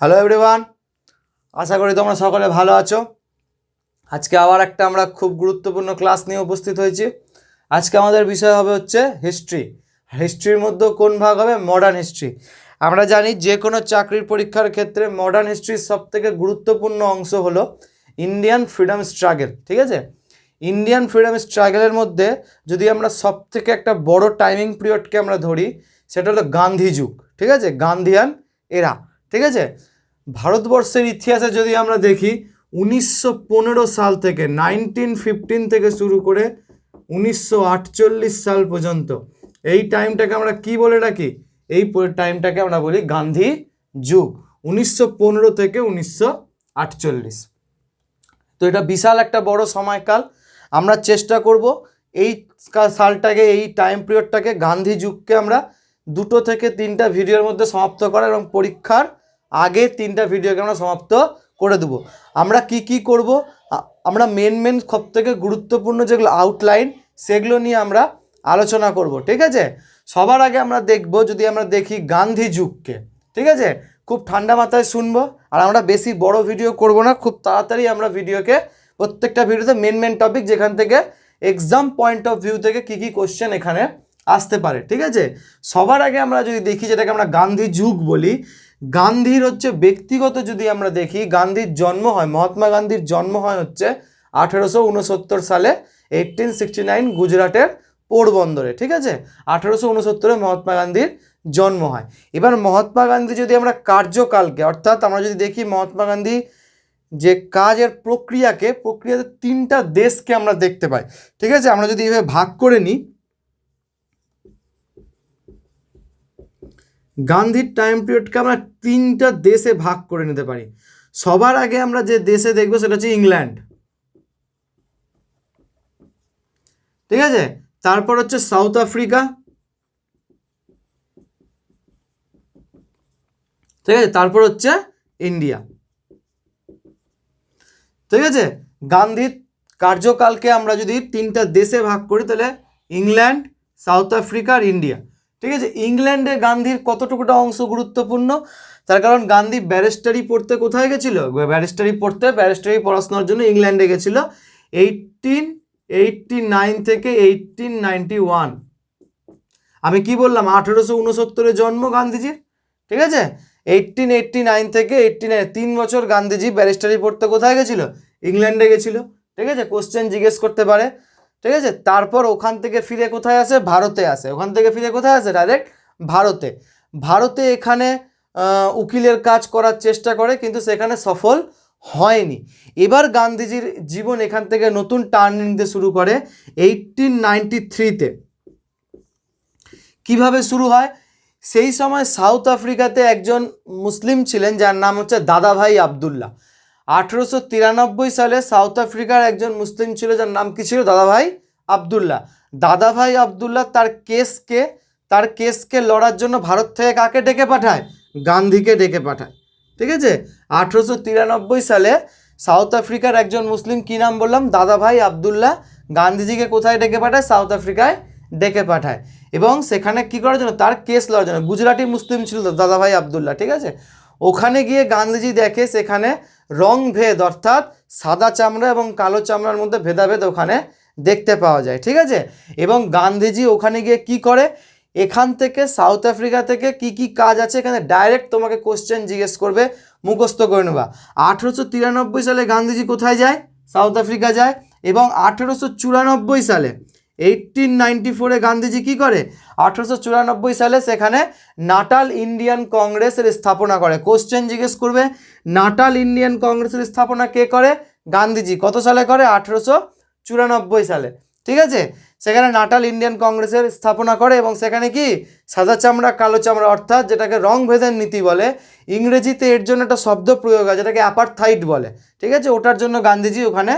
Hello everyone, আশা করি তোমরা সকলে ভালো আছো। আজকে আবার একটা আমরা খুব গুরুত্বপূর্ণ ক্লাস নিয়ে উপস্থিত হয়েছি। আজকে আমাদের বিষয় হবে হচ্ছে হিস্ট্রি। হিস্ট্রির মধ্যে কোন ভাগ হবে? Modern history. আমরা জানি যে কোনো চাকরির পরীক্ষার ক্ষেত্রে মডার্ন হিস্ট্রির সবথেকে গুরুত্বপূর্ণ অংশ হলো ইন্ডিয়ান ফ্রিডম স্ট্রাগল। ঠিক আছে, ইন্ডিয়ান ফ্রিডম স্ট্রাগলের মধ্যে যদি আমরা সবথেকে একটা বড় টাইমিং পিরিয়ডকে আমরা ধরি, সেটা হলো গান্ধী যুগ। ঠিক আছে, গান্ধিয়ান এরা। ঠিক আছে, ভারতবর্ষের ইতিহাসে যদি আমরা দেখি 1915 সাল থেকে 1915 থেকে শুরু করে 1948 সাল পর্যন্ত এই টাইমটাকে আমরা কি বলে রাখি? এই টাইমটাকে আমরা বলি গান্ধী যুগ, 1915 থেকে 1948। তো এটা বিশাল একটা বড় সময়কাল। আমরা চেষ্টা করব এই সালটাকে, এই টাইম পিরিয়ডটাকে, গান্ধী যুগকে আমরা 2 থেকে 3টা ভিডিওর মধ্যে সমাপ্ত করা এবং পরীক্ষার আগে 3টা ভিডিওকে আমরা সমাপ্ত করে দেবো। আমরা কি করব? আমরা মেন সবথেকে গুরুত্বপূর্ণ যেগুলো আউটলাইন, সেগুলো নিয়ে আমরা আলোচনা করব। ঠিক আছে, সবার আগে আমরা দেখব, যদি আমরা দেখি গান্ধী যুগকে। ঠিক আছে, খুব ঠান্ডা মাথায় শুনবো, আর আমরা বেশি বড় ভিডিও করব না, খুব তাড়াতাড়ি আমরা ভিডিওকে প্রত্যেকটা ভিডিওতে মেন টপিক, যেখান থেকে এক্সাম পয়েন্ট অফ ভিউ থেকে কি কোশ্চেন এখানে আসতে পারে। ঠিক আছে, সবার আগে আমরা যদি দেখি, যেটাকে আমরা গান্ধী যুগ বলি, গান্ধীর হচ্ছে ব্যক্তিগত যদি আমরা দেখি, গান্ধীর জন্ম হয়, মহাত্মা গান্ধীর জন্ম হয় হচ্ছে 1869 সালে, 1869 গুজরাটের পোরবন্দরে। ঠিক আছে, 1869 মহাত্মা গান্ধীর জন্ম হয়। এবার মহাত্মা গান্ধী যদি আমরা কার্যকালকে, অর্থাৎ আমরা যদি দেখি মহাত্মা গান্ধী যে কাজের প্রক্রিয়াতে 3টা দেশকে আমরা দেখতে পাই। ঠিক আছে, আমরা যদি এভাবে ভাগ করে নিই, গান্ধীর টাইম পিরিয়ডকে আমরা 3টা দেশে ভাগ করে নিতে পারি। সবার আগে আমরা যে দেশে দেখবো সেটা হচ্ছে ইংল্যান্ড। ঠিক আছে, তারপর হচ্ছে সাউথ আফ্রিকা। ঠিক আছে, তারপর হচ্ছে ইন্ডিয়া। ঠিক আছে, গান্ধীর কার্যকালকে আমরা যদি 3টা দেশে ভাগ করি, তাহলে ইংল্যান্ড, সাউথ আফ্রিকা আর ইন্ডিয়া। ঠিক আছে, ইংল্যান্ডে গান্ধীর কতটুকুটা অংশ গুরুত্বপূর্ণ? তার কারণ গান্ধী ব্যারিস্টারি পড়তে কোথায় গেছিল? ব্যারিস্টারি পড়াশোনার জন্য ইংল্যান্ডে গেছিল 1889 থেকে 1891। আমি কি বললাম? 1869 জন্ম গান্ধীজির। ঠিক আছে, 1889 থেকে 89, 3 বছর গান্ধীজি ব্যারিস্টারি পড়তে কোথায় গেছিল? ইংল্যান্ডে গেছিল। ঠিক আছে, কোশ্চেন জিজ্ঞেস করতে পারে। ঠিক আছে, তারপর ওখান থেকে ফিরে কোথায় আসে? ভারতে আসে। ওখান থেকে ফিরে কোথায় আসে? ডাইরেক্ট ভারতে এখানে উকিলের কাজ করার চেষ্টা করে, কিন্তু সেখানে সফল হয়নি। এবার গান্ধীজির জীবন এখান থেকে নতুন টার্নিং নিতে শুরু করে 1893-তে। কিভাবে শুরু হয়? সেই সময় সাউথ আফ্রিকাতে একজন মুসলিম ছিলেন, যার নাম হচ্ছে দাদাভাই আবদুল্লাহ। 1893 সালে সাউথ আফ্রিকার একজন মুসলিম ছিল, যার নাম কি ছিল? দাদাভাই আবদুল্লাহ। দাদাভাই আবদুল্লাহ তার কেসকে লড়ার জন্য ভারত থেকে কাকে ডেকে পাঠায়? গান্ধীকে ডেকে পাঠায়। ঠিক আছে, 1893 সালে সাউথ আফ্রিকার একজন মুসলিম, কি নাম বললাম? দাদাভাই আবদুল্লাহ, গান্ধীজিকে কোথায় ডেকে পাঠায়? সাউথ আফ্রিকায় ডেকে পাঠায়। এবং সেখানে কি করার জন্য? তার কেস লড়ার জন্য। গুজরাটি মুসলিম ছিল দাদাভাই আবদুল্লাহ। ঠিক আছে, ওখানে গিয়ে গান্ধীজি দেখে সেখানে রংভেদ, অর্থাৎ সাদা চামড়া এবং কালো চামড়ার মধ্যে ভেদাভেদ ওখানে দেখতে পাওয়া যায়। ঠিক আছে, এবং গান্ধীজি ওখানে গিয়ে কি করে? এখান থেকে সাউথ আফ্রিকা থেকে কি কাজ আছে এখানে, ডাইরেক্ট তোমাকে কোশ্চেন জিজ্ঞেস করবে, মুখস্থ করে নেবা। 1893 সালে গান্ধীজি কোথায় যায়? সাউথ আফ্রিকা যায়। এবং 1894 সালে, 1894-এ গান্ধীজি কি করে? 1894 সালে সেখানে নাটাল ইন্ডিয়ান কংগ্রেসের স্থাপনা করে। কোশ্চেন জিজ্ঞেস করবে, নাটাল ইন্ডিয়ান কংগ্রেসের স্থাপনা কে করে? গান্ধীজি। কত সালে করে? 1894 সালে। ঠিক আছে, সেখানে নাটাল ইন্ডিয়ান কংগ্রেসের স্থাপনা করে, এবং সেখানে কি সাদা চামড়া কালো চামড়া, অর্থাৎ যেটাকে রংভেদের নীতি বলে, ইংরেজিতে এর জন্য একটা শব্দ প্রয়োগ হয় যেটাকে অ্যাপারথাইড বলে। ঠিক আছে, ওটার জন্য গান্ধীজি ওখানে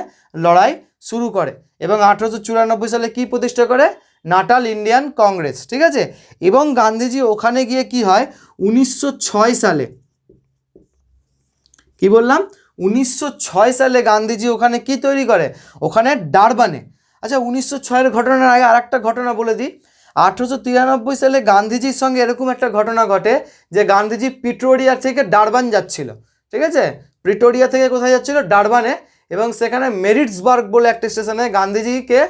লড়াই শুরু করে, এবং 1894 সালে কি প্রতিষ্ঠা করে? Natal Indian Congress. ঠিক আছে, এবং গান্ধীজি ওখানে গিয়ে কি হয়? 1906 সালে, কি বললাম? 1906 সালে গান্ধীজি ওখানে কি তৈরি করে? ওখানে ডারবানে। আচ্ছা, 1906-এর ঘটনার আগে আর একটা ঘটনা বলে দিই। 1893 সালে গান্ধীজির সঙ্গে এরকম একটা ঘটনা ঘটে যে গান্ধীজি প্রিটোরিয়া থেকে ডারবান যাচ্ছিল, ঠিক আছে, প্রিটোরিয়া থেকে কোথায় যাচ্ছিল, ডারবানে, এবং সেখানে মেরিটসবার্গ বলে একটা স্টেশনে গান্ধীজিকে,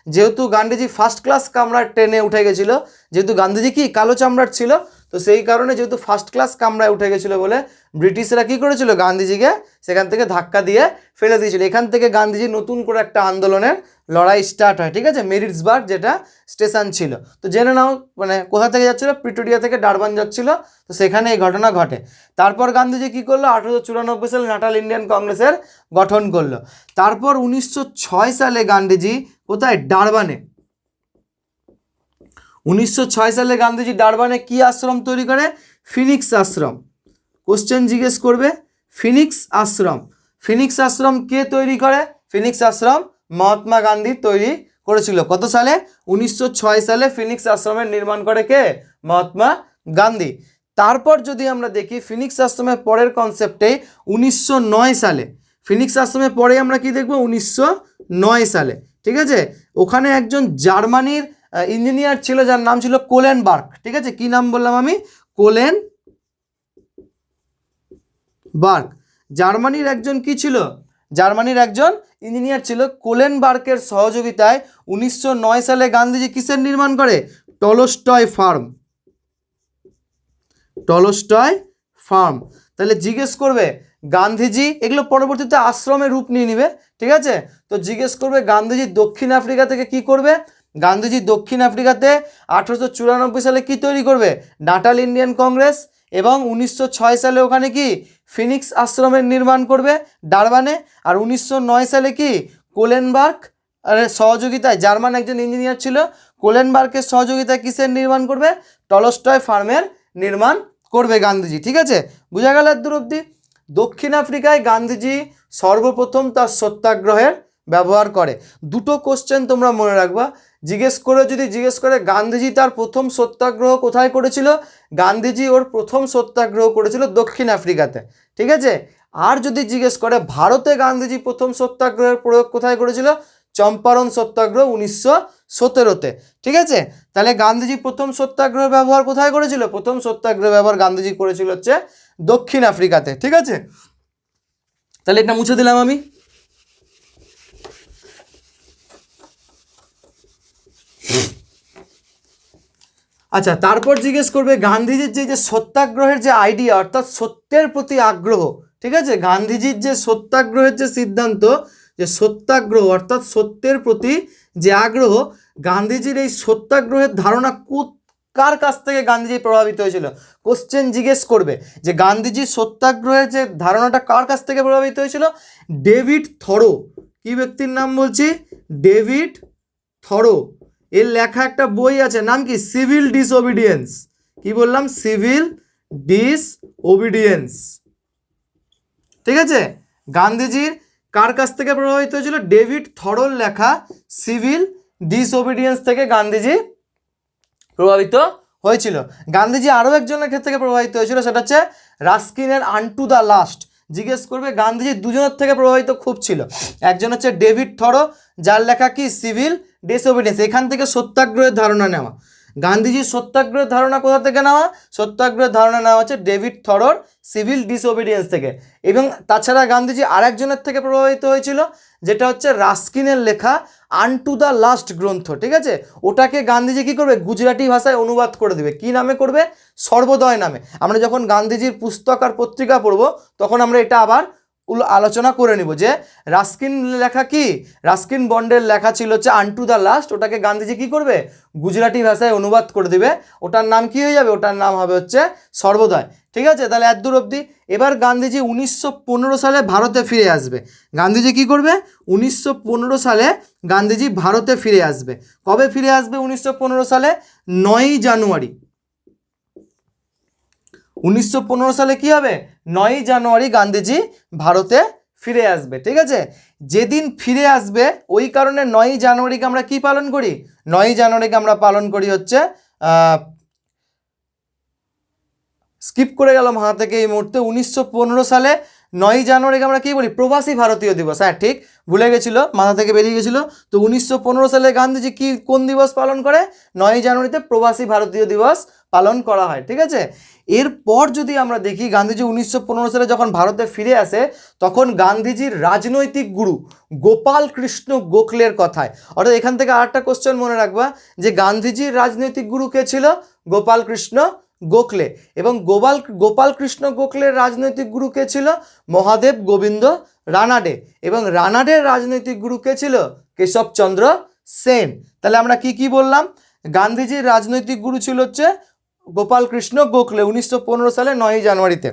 যেহেতু গান্ধীজি ফার্স্ট ক্লাস কামরার ট্রেনে উঠে গেছিলো, যেহেতু গান্ধীজি কি কালো চামড়ার ছিল, তো সেই কারণে যেহেতু ফার্স্ট ক্লাস কামরায় উঠে গেছিলো বলে ব্রিটিশরা কী করেছিল, গান্ধীজিকে সেখান থেকে ধাক্কা দিয়ে ফেলে দিয়েছিল। এখান থেকে গান্ধীজি নতুন করে একটা আন্দোলনের লড়াই স্টার্ট হয়, ঠিক আছে, মেরিটসবার্গ যেটা স্টেশন ছিল। তো জেনে নাও মানে কোথা থেকে যাচ্ছিলো, প্রিটোরিয়া থেকে ডারবান যাচ্ছিল, তো সেখানে এই ঘটনা ঘটে। তারপর গান্ধীজি কী করলো, 1894 সালে ন্যাশনাল ইন্ডিয়ান কংগ্রেসের গঠন করলো। তারপর 1906 সালে গান্ধীজি কোথায়, ডারবানে, 1906 সালে গান্ধীজি ডারবানে কি আশ্রম তৈরি করে, ফিনিক্স আশ্রম। কোশ্চেন জিজ্ঞেস করবে, ফিনিক্স আশ্রম, ফিনিক্স আশ্রম কে তৈরি করে, ফিনিক্স আশ্রম মহাত্মা গান্ধী তৈরি করেছিল। কত সালে, 1906 সালে ফিনিক্স আশ্রমের নির্মাণ করে কে, মহাত্মা গান্ধী। তারপর যদি আমরা দেখি ফিনিক্স আশ্রমের পরের কনসেপ্টেই 1909 সালে, ফিনিক্স আশ্রমের পরে আমরা কি দেখব, 1909 সালে, ঠিক আছে, ওখানে একজন জার্মানির ইঞ্জিনিয়ার ছিল যার নাম ছিল কোলেনবার্গ, ঠিক আছে, কি নাম বললাম আমি, কোলেনবার্গ। জার্মানির একজন কি ছিল, জার্মানির একজন ইঞ্জিনিয়ার ছিল। কোলেনবার্গের সহযোগিতায় 1909 সালে গান্ধীজি কিসের নির্মাণ করে, টলস্টয় ফার্ম, টলস্টয় ফার্ম। তাহলে জিজ্ঞেস করবে গান্ধীজি, এগুলো পরবর্তীতে আশ্রমে রূপ নিয়ে নিবে, ঠিক আছে, তো জিজ্ঞেস করবে গান্ধীজি দক্ষিণ আফ্রিকা থেকে কি করবে, গান্ধীজি দক্ষিণ আফ্রিকাতে 1894 সালে কি তৈরি করবে, ন্যাশনাল ইন্ডিয়ান কংগ্রেস, এবং 1906 সালে ওখানে কি ফিনিক্স আশ্রমের নির্মাণ করবে ডারবানে। আর 1909 সালে কি কোলেনবার্গ সহযোগিতায়, জার্মান একজন ইঞ্জিনিয়ার ছিল, কোলেনবার্গের সহযোগিতায় কিসের নির্মাণ করবে, টলস্টয় ফার্মের নির্মাণ করবে গান্ধীজি, ঠিক আছে, বোঝা গেল এত দূর অবধি। দক্ষিণ আফ্রিকায় গান্ধীজি সর্বপ্রথম তার সত্যাগ্রহের ব্যবহার করে। দুটো কোশ্চেন তোমরা মনে রাখবা, যদি জিজ্ঞেস করে গান্ধীজি তার প্রথম সত্যাগ্রহ কোথায় করেছিল, গান্ধীজি ওর প্রথম সত্যাগ্রহ করেছিল দক্ষিণ আফ্রিকাতে, ঠিক আছে। আর যদি জিজ্ঞেস করে ভারতে গান্ধীজি প্রথম সত্যাগ্রহের প্রয়োগ কোথায় করেছিল, চম্পারণ সত্যাগ্রহ 1917-তে, ঠিক আছে। তাহলে গান্ধীজি প্রথম সত্যাগ্রহ ব্যবহার কোথায় করেছিল, প্রথম সত্যাগ্রহ ব্যবহার গান্ধীজি করেছিল হচ্ছে দক্ষিণ আফ্রিকাতে, ঠিক আছে। তাহলে এটা মুছে দিলাম আমি। আচ্ছা, তারপর জিজ্ঞেস করবে গান্ধীজির যে সত্যাগ্রহের যে আইডিয়া, অর্থাৎ সত্যের প্রতি আগ্রহ, ঠিক আছে, গান্ধীজির যে সত্যাগ্রহের যে সিদ্ধান্ত, যে সত্যাগ্রহ অর্থাৎ সত্যের প্রতি যে আগ্রহ, গান্ধীজির এই সত্যাগ্রহের ধারণা কার কাছ থেকে গান্ধীজি প্রভাবিত হয়েছিল। কোশ্চেন জিজ্ঞেস করবে যে গান্ধীজির সত্যাগ্রহের যে ধারণাটা কার কাছ থেকে প্রভাবিত হয়েছিল, ডেভিড থরো, কি ব্যক্তির নাম বলছি, ডেভিড থরো, এর লেখা একটা বই আছে, নাম কি, সিভিল ডিসওবিডিয়েন্স, কি বললাম, সিভিল ডিসওবিডিয়েন্স, ঠিক আছে। গান্ধীজির কার কাছ থেকে প্রভাবিত হয়েছিল, ডেভিড থরোর লেখা সিভিল ডিসওবিডিয়েন্স থেকে গান্ধীজি প্রভাবিত হয়েছিল। গান্ধীজি আরও একজনের ক্ষেত্রে থেকে প্রভাবিত হয়েছিল, সেটা হচ্ছে রাস্কিনের আনটু দ্য লাস্ট। জিজ্ঞেস করবে গান্ধীজি দুজনের থেকে প্রভাবিত খুব ছিল, একজন হচ্ছে ডেভিড থরো যার লেখা কি সিভিল ডিসওবিডিয়েন্স, এখান থেকে সত্যাগ্রহের ধারণা নেওয়া। গান্ধীজির সত্যাগ্রহের ধারণা কোথা থেকে নেওয়া, সত্যাগ্রহের ধারণা নেওয়া হচ্ছে ডেভিড থরোর সিভিল ডিসওবিডিয়েন্স থেকে। এবং তাছাড়া গান্ধীজি আরেকজনের থেকে প্রভাবিত হয়েছিল, যেটা হচ্ছে রাস্কিনের লেখা আনটু দ্য লাস্ট গ্রন্থ, ঠিক আছে, ওটাকে গান্ধীজি কী করবে, গুজরাটি ভাষায় অনুবাদ করে দেবে, কি নামে করবে, সর্বোদয় নামে। আমরা যখন গান্ধীজির পুস্তক আর পত্রিকা পড়ব তখন আমরা এটা আবার আলোচনা করে নিব যে রাস্কিন লেখা কি, রাস্কিন বন্ডের লেখা ছিল হচ্ছে আনটু দ্য লাস্ট, ওটাকে গান্ধীজি কি করবে, গুজরাটি ভাষায় অনুবাদ করে দিবে, ওটার নাম কি হয়ে যাবে, ওটার নাম হবে হচ্ছে সর্বোদয়, ঠিক আছে। তাহলে এত দূর অবধি। এবার গান্ধীজি 1915 সালে ভারতে ফিরে আসবে। গান্ধীজি কি করবে, 1915 সালে গান্ধীজি ভারতে ফিরে আসবে। কবে ফিরে আসবে 1915 সালে, 9ই জানুয়ারি। 1915 সালে কি হবে, 9ই জানুয়ারি গান্ধীজি ভারতে ফিরে আসবে, ঠিক আছে। যেদিন ফিরে আসবে ওই কারণে 9ই জানুয়ারিকে আমরা কি পালন করি, 9ই জানুয়ারিকে আমরা পালন করি হচ্ছে, স্কিপ করে গেলাম হাত থেকে এই মুহূর্তে, 1915 সালে 9ই জানুয়ারিকে আমরা কী বলি? প্রবাসী ভারতীয় দিবস। হ্যাঁ ঠিক, ভুলে গেছিলো, মাথা থেকে বেরিয়ে গেছিলো। তো 1915 সালে গান্ধীজি কি কোন দিবস পালন করে? 9ই জানুয়ারিতে প্রবাসী ভারতীয় দিবস পালন করা হয়। ঠিক আছে, এরপর যদি আমরা দেখি গান্ধীজি 1915 সালে যখন ভারতে ফিরে আসে তখন গান্ধীজির রাজনৈতিক গুরু গোপাল কৃষ্ণ গোখলের কথায়, অর্থাৎ এখান থেকে আরেকটা কোশ্চেন মনে রাখবা যে গান্ধীজির রাজনৈতিক গুরু কে ছিল? গোপাল কৃষ্ণ গোখলে। এবং গোপাল কৃষ্ণ গোখলের রাজনৈতিক গুরু কে ছিল? মহাদেব গোবিন্দ রানাডে। এবং রানাডের রাজনৈতিক গুরু কে ছিল? কেশবচন্দ্র সেন। তাহলে আমরা কি বললাম? গান্ধীজির রাজনৈতিক গুরু ছিল হচ্ছে গোপাল কৃষ্ণ গোখলে 1915 সালে 9ই জানুয়ারিতে।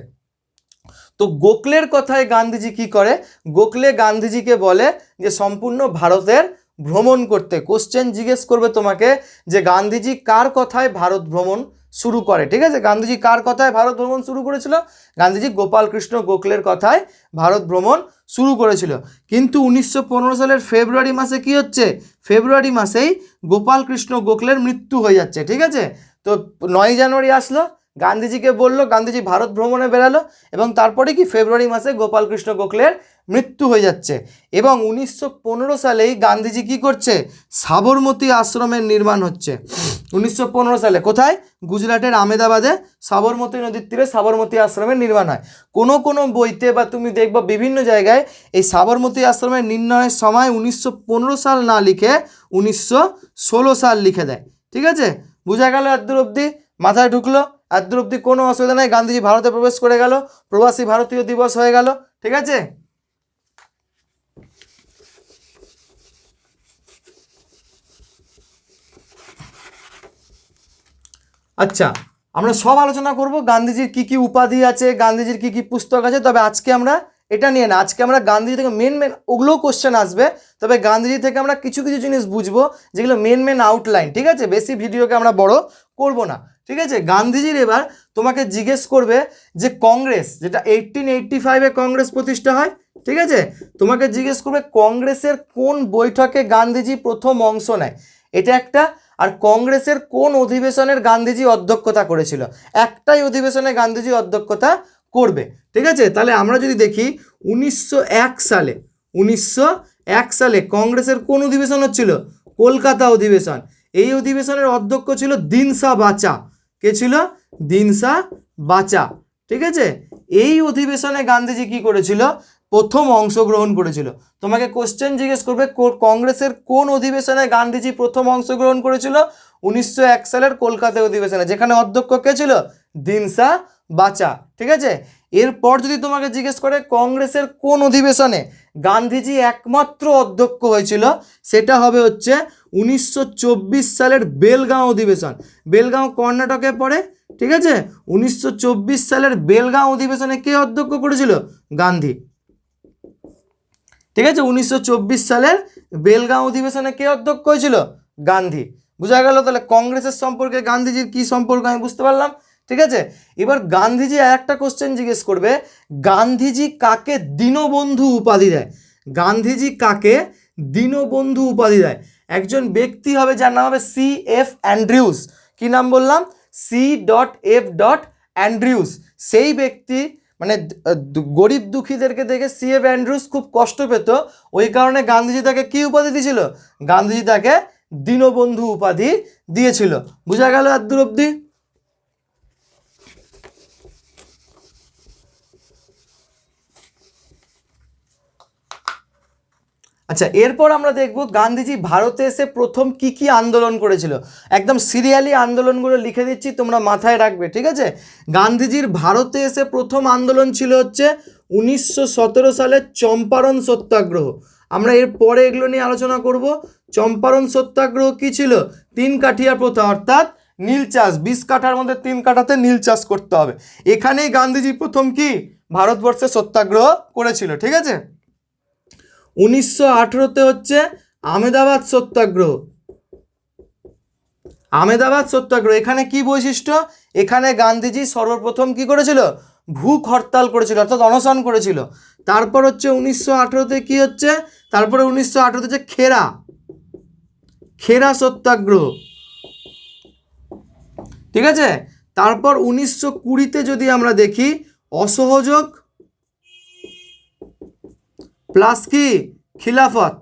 তো গোখলের কথায় গান্ধীজি কি করে? গোখলে গান্ধীজিকে বলে যে সম্পূর্ণ ভারতের ভ্রমণ করতে। কোশ্চেন জিজ্ঞেস করবে তোমাকে যে গান্ধীজি কার কথায় ভারত ভ্রমণ শুরু করে। ঠিক আছে, গান্ধীজি কার কথায় ভারত ভ্রমণ শুরু করেছিল? গান্ধীজি গোপাল কৃষ্ণ গোখলের কথায় ভারত ভ্রমণ শুরু করেছিল। কিন্তু 1915 সালের ফেব্রুয়ারি মাসে কি হচ্ছে? ফেব্রুয়ারি মাসেই গোপাল কৃষ্ণ গোখলের মৃত্যু হয়ে যাচ্ছে। ঠিক আছে, তো 9ই জানুয়ারি আসলো, গান্ধীজিকে বললো, গান্ধীজি ভারত ভ্রমণে বেরালো এবং তারপরে কি ফেব্রুয়ারি মাসে গোপাল কৃষ্ণ গোখলের মৃত্যু হয়ে যাচ্ছে। এবং 1915 সালেই গান্ধীজি কি করছে? সাবরমতী আশ্রমের নির্মাণ হচ্ছে 1915 সালে। কোথায়? গুজরাটের আহমেদাবাদে সাবরমতী নদীর তীরে সাবরমতী আশ্রমের নির্মাণ হয়। কোনো কোনো বইতে বা তুমি দেখবা বিভিন্ন জায়গায় এই সাবরমতী আশ্রমের নির্ণয়ের সময় 1915 সাল না লিখে 1916 সাল লিখে দেয়। ঠিক আছে, বোঝা গেল? এতদূর অবধি মাথায় ঢুকলো? এতদূর অবধি কোনো অসুবিধা নেই। গান্ধীজি ভারতে প্রবেশ করে গেল, প্রবাসী ভারতীয় দিবস হয়ে গেল। ঠিক আছে, আচ্ছা আমরা সব আলোচনা করব গান্ধীজির কি কি উপাধি আছে, গান্ধীজির কি কি পুস্তক আছে। তবে আজকে আমরা এটা নিয়ে না, আজকে আমরা গান্ধীজি থেকে মেন ওগুলোও কোশ্চেন আসবে, তবে গান্ধীজি থেকে আমরা কিছু কিছু জিনিস বুঝবো যেগুলো মেন আউটলাইন। ঠিক আছে, বেশি ভিডিওকে আমরা বড় করব না। ঠিক আছে, গান্ধীজির এবার তোমাকে জিজ্ঞেস করবে যে কংগ্রেস, যেটা 1885-এ কংগ্রেস প্রতিষ্ঠা হয়। ঠিক আছে, তোমাকে জিজ্ঞেস করবে কংগ্রেসের কোন বৈঠকে গান্ধীজি প্রথম অংশ নেয়, এটা একটা। আর কংগ্রেসের কোন অধিবেশনের গান্ধীজি অধ্যক্ষতা করেছিল? একটাই অধিবেশনে গান্ধীজি অধ্যক্ষতা করবে। ঠিক আছে, তাহলে আমরা যদি দেখি 1901 সালে 1901 সালে কংগ্রেসের কোন অধিবেশন হচ্ছিল? কলকাতা অধিবেশন। এই অধিবেশনের অধ্যক্ষ ছিল দিনসা বাচা। কে ছিল? দিনসা বাচা। ঠিক আছে, এই অধিবেশনে গান্ধীজি কি করেছিল? প্রথম অংশগ্রহণ করেছিল। তোমাকে কোশ্চেন জিজ্ঞেস করবে কংগ্রেসের কোন অধিবেশনে গান্ধীজি প্রথম অংশগ্রহণ করেছিল? 1901 সালের কলকাতা অধিবেশনে, যেখানে অধ্যক্ষ কে ছিল? দিনসা বাচা। ঠিক আছে, এরপর যদি তোমাকে জিজ্ঞেস করে কংগ্রেসের কোন অধিবেশনে গান্ধীজি একমাত্র অধ্যক্ষ হয়েছিল, সেটা হবে হচ্ছে 1924 সালের বেলগাঁও অধিবেশন। বেলগাঁও কর্ণাটকে পড়ে। ঠিক আছে, 1924 সালের বেলগাঁও অধিবেশনে কে অধ্যক্ষ করেছিল? গান্ধী। ঠিক আছে, 1924 সালের বেলগাঁও অধিবেশনে কে অধ্যক্ষ হয়েছিল? গান্ধী। বোঝা গেল? তাহলে কংগ্রেসের সম্পর্কে গান্ধীজির কি সম্পর্ক আমি বুঝতে পারলাম। ঠিক আছে, এবার গান্ধীজি একটা কোশ্চেন জিজ্ঞেস করবে, গান্ধীজি কাকে দীনবন্ধু উপাধি দেয়? গান্ধীজি কাকে দীনবন্ধু উপাধি দেয়? একজন ব্যক্তি হবে যার নাম হবে C.F. অ্যান্ড্রিউস। কি নাম বললাম? C.F. অ্যান্ড্রিউস। সেই ব্যক্তি মানে গরিব দুঃখীদেরকে দেখে C.F. অ্যান্ড্রিউস খুব কষ্ট পেত, ওই কারণে গান্ধীজি তাকে কি উপাধি দিয়েছিল? গান্ধীজি তাকে দীনবন্ধু উপাধি দিয়েছিল। বোঝা গেল এতদূর অবধি? আচ্ছা, এরপর আমরা দেখব গান্ধীজি ভারতে এসে প্রথম কি কি আন্দোলন করেছিল। একদম সিরিয়ালি আন্দোলনগুলো লিখে দিচ্ছি, তোমরা মাথায় রাখবে। ঠিক আছে, গান্ধীজির ভারতে এসে প্রথম আন্দোলন ছিল হচ্ছে 1917 সালের চম্পারণ সত্যাগ্রহ। আমরা এর পরে এগুলো নিয়ে আলোচনা করব। চম্পারণ সত্যাগ্রহ কি ছিল? 3 কাঠিয়া প্রথা, অর্থাৎ নীল চাষ, 20 কাঠার মধ্যে 3 কাঠাতে নীল চাষ করতে হবে। এখানেই গান্ধীজি প্রথম কি ভারতবর্ষে সত্যাগ্রহ করেছিল। ঠিক আছে, 1918-তে হচ্ছে আহমেদাবাদ সত্যাগ্রহ। আহমেদাবাদ সত্যাগ্রহ, এখানে কি বৈশিষ্ট্য? এখানে গান্ধীজি সর্বপ্রথম কি করেছিল? ভূখ হরতাল করেছিল, অর্থাৎ অনশন করেছিল। তারপর হচ্ছে 1918-তে কি হচ্ছে? তারপরে 1918-তে হচ্ছে খেরা সত্যাগ্রহ। ঠিক আছে, তারপর 1920-তে যদি আমরা দেখি অসহযোগ প্লাস কি খিলাফত।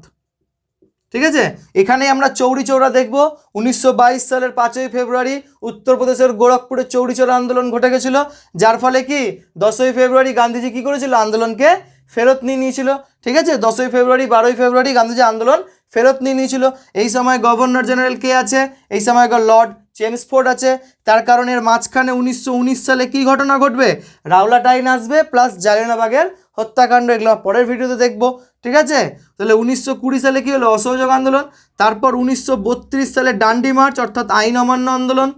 ঠিক আছে, এখানে আমরা চৌরি চৌরা দেখব। 1922 সালের 5ই ফেব্রুয়ারি উত্তরপ্রদেশের গোরখপুরে চৌরি চৌরা আন্দোলন ঘটে গেছিল, যার ফলে কি 10ই ফেব্রুয়ারি গান্ধীজি কি করেছিল, আন্দোলনকে ফেরত নিয়ে নিয়েছিল। ঠিক আছে, 10ই ফেব্রুয়ারি 12ই ফেব্রুয়ারি গান্ধীজি আন্দোলন ফেরত নিয়ে নিয়েছিল। এই সময় গভর্নর জেনারেল কে আছে, এই সময় লর্ড চেমসফোর্ড আছে। তার কারণে এর মাঝখানে 1919 সালে কি ঘটনা ঘটবে, রাওলাট আইন আসবে প্লাস জালিয়ানওয়ালাবাগের হত্যাকাণ্ড, এগুলো পরের ভিডিওতে দেখব। ঠিক আছে, তাহলে 1920 সালে কি হলো, অসহযোগ আন্দোলন। তারপর 1932 সালে ডান্ডি মার্চ অর্থাৎ আইন অমান্য আন্দোলন,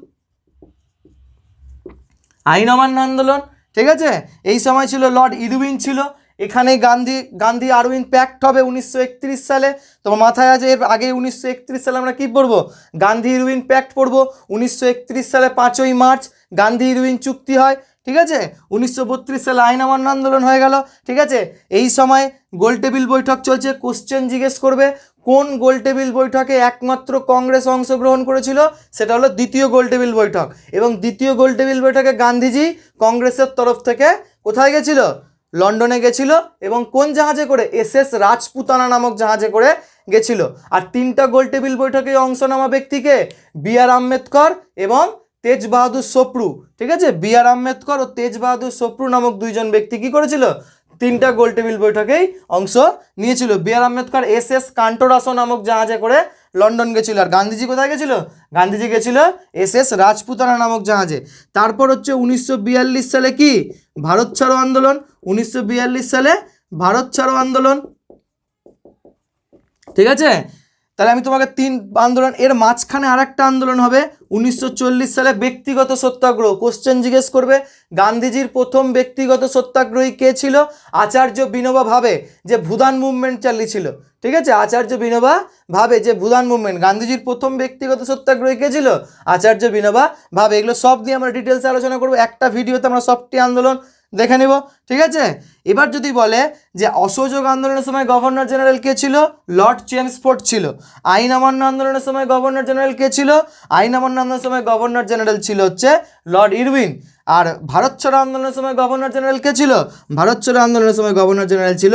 আইন অমান্য আন্দোলন। ঠিক আছে, এই সময় ছিল লর্ড ইরউইন ছিল, এখানে গান্ধী আরউইন প্যাক্ট হবে 1931 সালে। তোমার মাথায় আছে এর আগে 1931 সালে আমরা কি পড়বো, গান্ধী ইরউইন প্যাক্ট পড়বো। 1931 সালে 5ই মার্চ গান্ধী ইরউইন চুক্তি হয়। ঠিক আছে, 1932 সালে আইন অমান্য আন্দোলন হয়ে গেল। ঠিক আছে, এই সময় গোলটেবিল বৈঠক চলছে। কোশ্চেন জিজ্ঞেস করবে, কোন গোলটেবিল বৈঠকে একমাত্র কংগ্রেস অংশগ্রহণ করেছিল, সেটা হলো দ্বিতীয় গোলটেবিল বৈঠক। এবং দ্বিতীয় গোলটেবিল বৈঠকে গান্ধীজি কংগ্রেসের তরফ থেকে কোথায় গেছিল, লন্ডনে গেছিল। এবং কোন জাহাজে করে, SS রাজপুতানা নামক জাহাজে করে গেছিল। আর 3টা গোলটেবিল বৈঠকে অংশ নেওয়া ব্যক্তিকে BR আম্বেদকর এবং তেজ বাহাদুর সোপ্রু। ঠিক আছে, BR আম্বেদকর ও তেজ বাহাদুর সোপ্রু নামক 2জন ব্যক্তি কি করেছিল, 3টা গোলটেবিল বৈঠকেই অংশ নিয়েছিল। BR আম্বেদকর SS কান্টোরাসো নামক জাহাজে করে লন্ডন গেছিল। আর গান্ধীজি কোথায় গেছিল, গান্ধীজি গেছিল SS রাজপুতানা নামক জাহাজে। তারপর হচ্ছে 1942 সালে কি, ভারত ছাড়ো আন্দোলন। 1942 সালে ভারত ছাড়ো আন্দোলন। ঠিক আছে, তাহলে আমি তোমাকে 3 আন্দোলন, এর মাঝখানে আরেকটা আন্দোলন হবে 1940 সালে ব্যক্তিগত সত্যাগ্রহ। কোশ্চেন জিজ্ঞেস করবে, গান্ধীজির প্রথম ব্যক্তিগত সত্যাগ্রহী কে ছিল, আচার্য বিনোবা ভাবে, যে ভুদান মুভমেন্ট চালিয়েছিল। ঠিক আছে, আচার্য বিনোবা ভাবে যে ভুদান মুভমেন্ট, গান্ধীজির প্রথম ব্যক্তিগত সত্যাগ্রহী কে ছিল, আচার্য বিনোবা ভাবে। এগুলো সব নিয়ে আমরা ডিটেলসে আলোচনা করবো, একটা ভিডিওতে আমরা সবটি আন্দোলন দেখে নেব। ঠিক আছে, এবার যদি বলে যে অসহযোগ আন্দোলনের সময় গভর্নর জেনারেল কে ছিল, লর্ড চেমসফোর্ড ছিল। আইন অমান্য আন্দোলনের সময় গভর্নর জেনারেল কে ছিল, আইন অমান্য আন্দোলনের সময় গভর্নর জেনারেল ছিল হচ্ছে লর্ড ইরউইন। আর ভারত ছাড়ো আন্দোলনের সময় গভর্নর জেনারেল কে ছিল, ভারত ছাড়ো আন্দোলনের সময় গভর্নর জেনারেল ছিল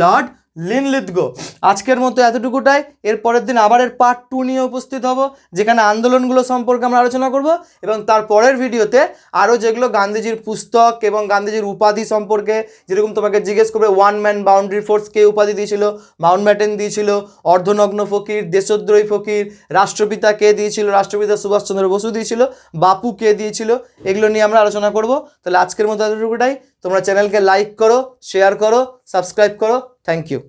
লর্ড লিনলিথগো। আজকের মতো এতটুকুটাই, এর পরের দিন আবার এর পার্ট 2 নিয়ে উপস্থিত হব, যেখানে আন্দোলনগুলো সম্পর্কে আমরা আলোচনা করব। এবং তার পরের ভিডিওতে আরও যেগুলো গান্ধীজির পুস্তক এবং গান্ধীজির উপাধি সম্পর্কে, যেরকম তোমাকে জিজ্ঞেস করবে 1 ম্যান বাউন্ডারি ফোর্স কে উপাধি দিয়েছিল, মাউন্টব্যাটেন দিয়েছিল, অর্ধনগ্ন ফকির, দেশদ্রোহী ফকির, রাষ্ট্রপিতা কে দিয়েছিল, রাষ্ট্রপিতা সুভাষচন্দ্র বসু দিয়েছিল, বাপু কে দিয়েছিল, এগুলো নিয়ে আমরা আলোচনা করব। তাহলে আজকের মতো এতটুকুটাই। তোমরা চ্যানেলকে লাইক করো, শেয়ার করো, সাবস্ক্রাইব করো। Thank you.